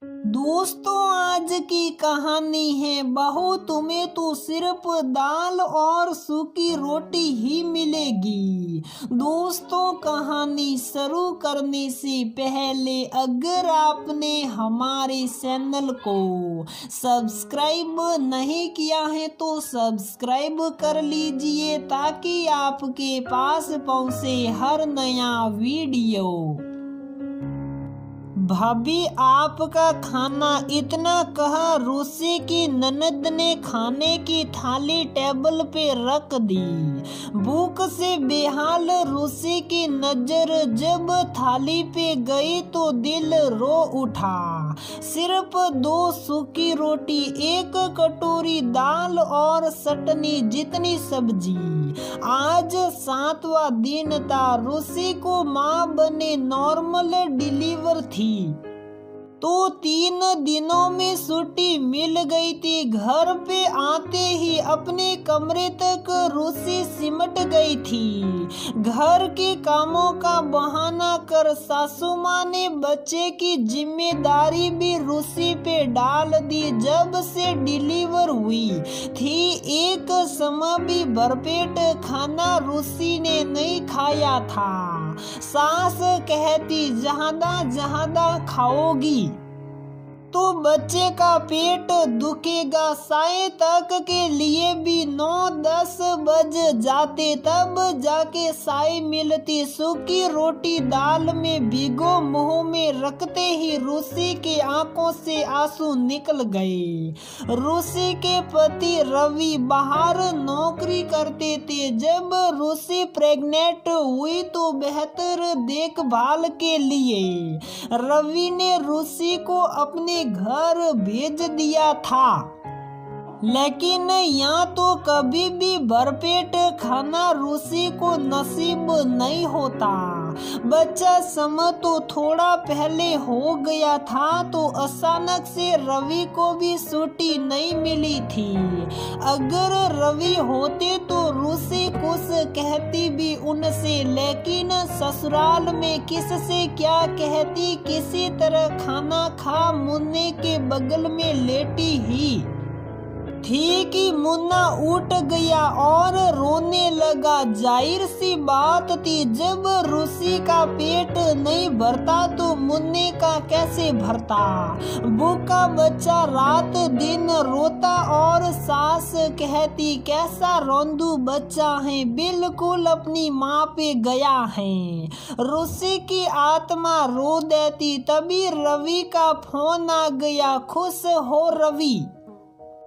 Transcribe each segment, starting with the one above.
दोस्तों, आज की कहानी है बहू तुम्हें तो सिर्फ दाल और सूखी रोटी ही मिलेगी। दोस्तों, कहानी शुरू करने से पहले अगर आपने हमारे चैनल को सब्सक्राइब नहीं किया है तो सब्सक्राइब कर लीजिए ताकि आपके पास पहुंचे हर नया वीडियो। भाभी, आपका खाना इतना कहा। रूसी की ननद ने खाने की थाली टेबल पे रख दी। भूख से बेहाल रूसी की नजर जब थाली पे गई तो दिल रो उठा। सिर्फ 2 सूखी रोटी, 1 कटोरी दाल और चटनी जितनी सब्जी। आज 7वां दिन था। रूसी को माँ बने नॉर्मल डिलीवर थी तो 3 दिनों में छुट्टी मिल गई थी। घर पे आते ही अपने कमरे तक रूसी सिमट गई थी। घर के कामों का बहाना कर सासू माँ ने बच्चे की जिम्मेदारी भी रूसी पे डाल दी। जब से डिलीवर हुई थी एक समय भी भरपेट खाना रूसी ने नहीं खाया था। सास कहती ज्यादा ज्यादा खाओगी तो बच्चे का पेट दुखेगा। साय तक के लिए भी 9-10 बज जाते तब जाके साय मिलती। सूखी रोटी दाल में भिगो मुंह में रखते ही रूसी के आंखों से आंसू निकल गए। रूसी के पति रवि बाहर नौकरी करते थे। जब रूसी प्रेग्नेंट हुई तो बेहतर देखभाल के लिए रवि ने रूसी को अपने घर भेज दिया था, लेकिन यहाँ तो कभी भी भरपेट खाना रूसी को नसीब नहीं होता। बच्चा समय तो थोड़ा पहले हो गया था तो अचानक से रवि को भी छुट्टी नहीं मिली थी। अगर रवि होते तो रूसी कुछ कहती भी उनसे, लेकिन ससुराल में किससे क्या कहती। किसी तरह खाना खा मुन्ने के बगल में लेटी ही थी कि मुन्ना उठ गया और रोने लगा। जाहिर सी बात थी, जब रूसी का पेट नहीं भरता तो मुन्ने का कैसे भरता। भूखा बच्चा रात दिन रोता और सास कहती कैसा रोंदू बच्चा है, बिल्कुल अपनी माँ पे गया है। रूसी की आत्मा रो देती। तभी रवि का फोन आ गया। खुश हो रवि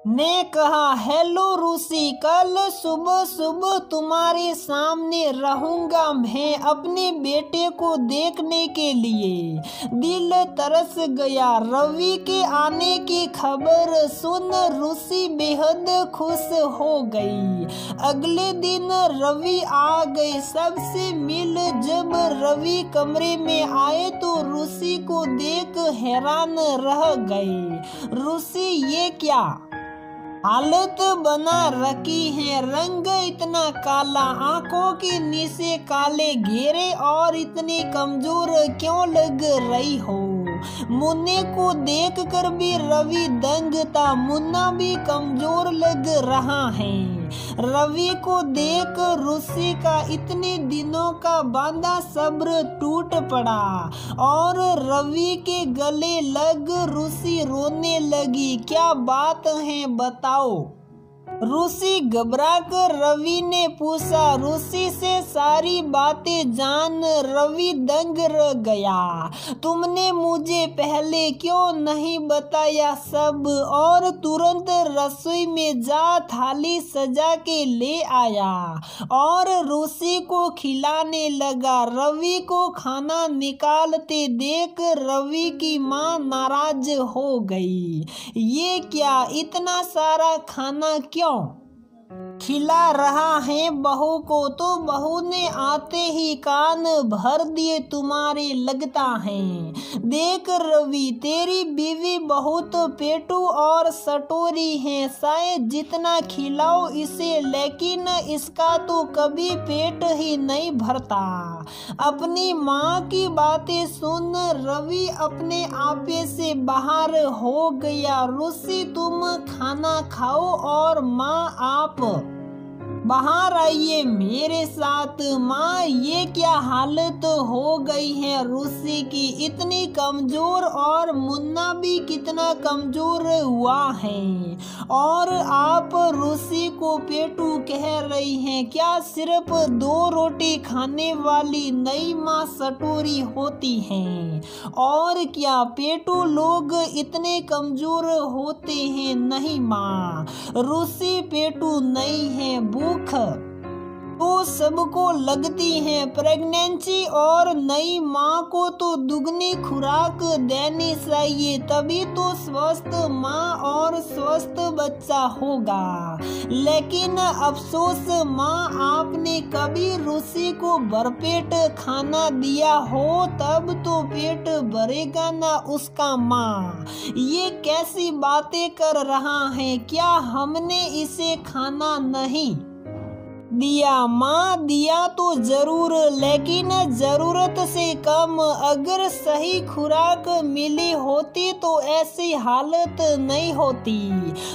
ने कहा, हेलो रूसी, कल सुबह सुबह तुम्हारे सामने रहूंगा मैं अपने बेटे को देखने के लिए। दिल तरस गया। रवि के आने की खबर सुन रूसी बेहद खुश हो गई। अगले दिन रवि आ गए। सबसे मिल जब रवि कमरे में आए तो रूसी को देख हैरान रह गए। रूसी, ये क्या हालत बना रखी है। रंग इतना काला, आंखों के नीचे काले घेरे और इतनी कमजोर क्यों लग रही हो। मुन्ने को देखकर भी रवि दंग था। मुन्ना भी कमजोर लग रहा है। रवि को देख रूसी का इतने दिनों का बांधा सब्र टूट पड़ा और रवि के गले लग रूसी रोने लगी। क्या बात है बताओ। रूसी घबरा कर रवि ने पूछा। रूसी से सारी बातें जान रवि दंग रह गया। तुमने मुझे पहले क्यों नहीं बताया सब। और तुरंत रसोई में जा थाली सजा के ले आया और रूसी को खिलाने लगा। रवि को खाना निकालते देख रवि की माँ नाराज हो गई। ये क्या, इतना सारा खाना क्यों खिला रहा है बहू को। तो बहू ने आते ही कान भर दिए तुम्हारे लगता है। देख रवि, तेरी बीवी बहुत पेटू और सटोरी है। शायद जितना खिलाओ इसे, लेकिन इसका तो कभी पेट ही नहीं भरता। अपनी माँ की बातें सुन रवि अपने आपे से से बाहर हो गया। रूसी तुम खाना खाओ और माँ आप बाहर आइए मेरे साथ। माँ ये क्या हालत हो गई है रूसी की, इतनी कमजोर, और मुन्ना भी कितना कमजोर हुआ है। और आप रूसी को पेटू कह रही हैं, क्या सिर्फ 2 रोटी खाने वाली नई माँ सटोरी होती हैं? और क्या पेटू लोग इतने कमजोर होते हैं? नहीं माँ, रूसी पेटू नहीं है। भूख तो सबको लगती है, प्रेगनेंसी, और नई माँ को तो दुगनी खुराक देनी चाहिए, तभी तो स्वस्थ माँ और स्वस्थ बच्चा होगा। लेकिन अफसोस माँ, आपने कभी रूसी को भरपेट खाना दिया हो? तब तो पेट भरेगा ना उसका माँ। ये कैसी बातें कर रहा है? क्या हमने इसे खाना नहीं दिया? माँ दिया तो जरूर, लेकिन जरूरत से कम। अगर सही खुराक मिली होती तो ऐसी हालत नहीं होती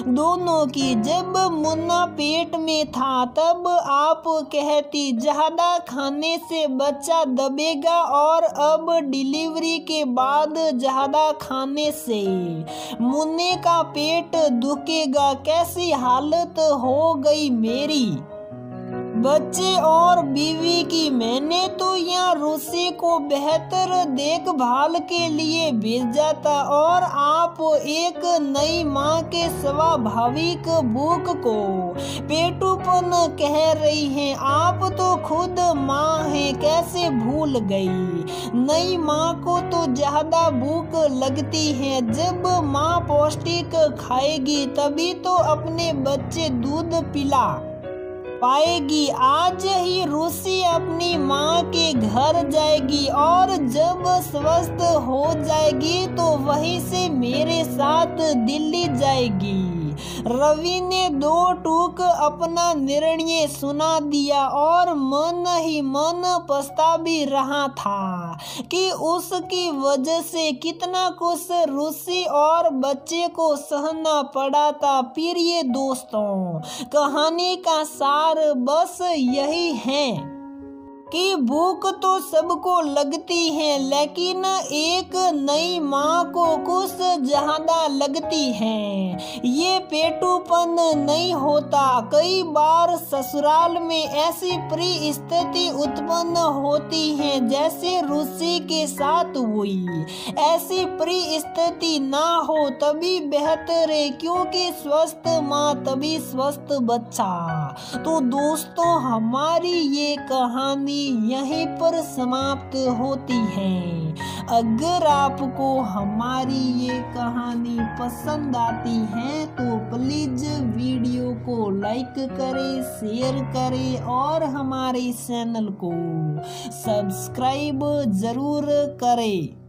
दोनों की। जब मुन्ना पेट में था तब आप कहती ज्यादा खाने से बच्चा दबेगा, और अब डिलीवरी के बाद ज्यादा खाने से मुन्ने का पेट दुखेगा। कैसी हालत हो गई मेरी बच्चे और बीवी की। मैंने तो यहाँ रूसी को बेहतर देखभाल के लिए भेजा था, और आप एक नई माँ के स्वाभाविक भूख को पेटूपन कह रही हैं। आप तो खुद माँ हैं, कैसे भूल गई? नई माँ को तो ज्यादा भूख लगती है। जब माँ पौष्टिक खाएगी तभी तो अपने बच्चे दूध पिला पाएगी। आज ही रूसी अपनी माँ के घर जाएगी, और जब स्वस्थ हो जाएगी तो वहीं से मेरे साथ दिल्ली जाएगी। रवि ने 2 टूक अपना निर्णय सुना दिया, और मन ही मन पछता भी रहा था कि उसकी वजह से कितना कुछ रूसी और बच्चे को सहना पड़ा था। प्रिय दोस्तों, कहानी का सार बस यही है कि भूख तो सबको लगती है, लेकिन एक नई माँ को कुछ ज्यादा लगती है। ये पेटूपन नहीं होता। कई बार ससुराल में ऐसी परिस्थिति उत्पन्न होती है जैसे रूसी के साथ हुई। ऐसी परिस्थिति ना हो तभी बेहतर है, क्योंकि स्वस्थ माँ तभी स्वस्थ बच्चा। तो दोस्तों, हमारी ये कहानी यहीं पर समाप्त होती है। अगर आपको हमारी ये कहानी पसंद आती है तो प्लीज वीडियो को लाइक करें, शेयर करें, और हमारे चैनल को सब्सक्राइब जरूर करें।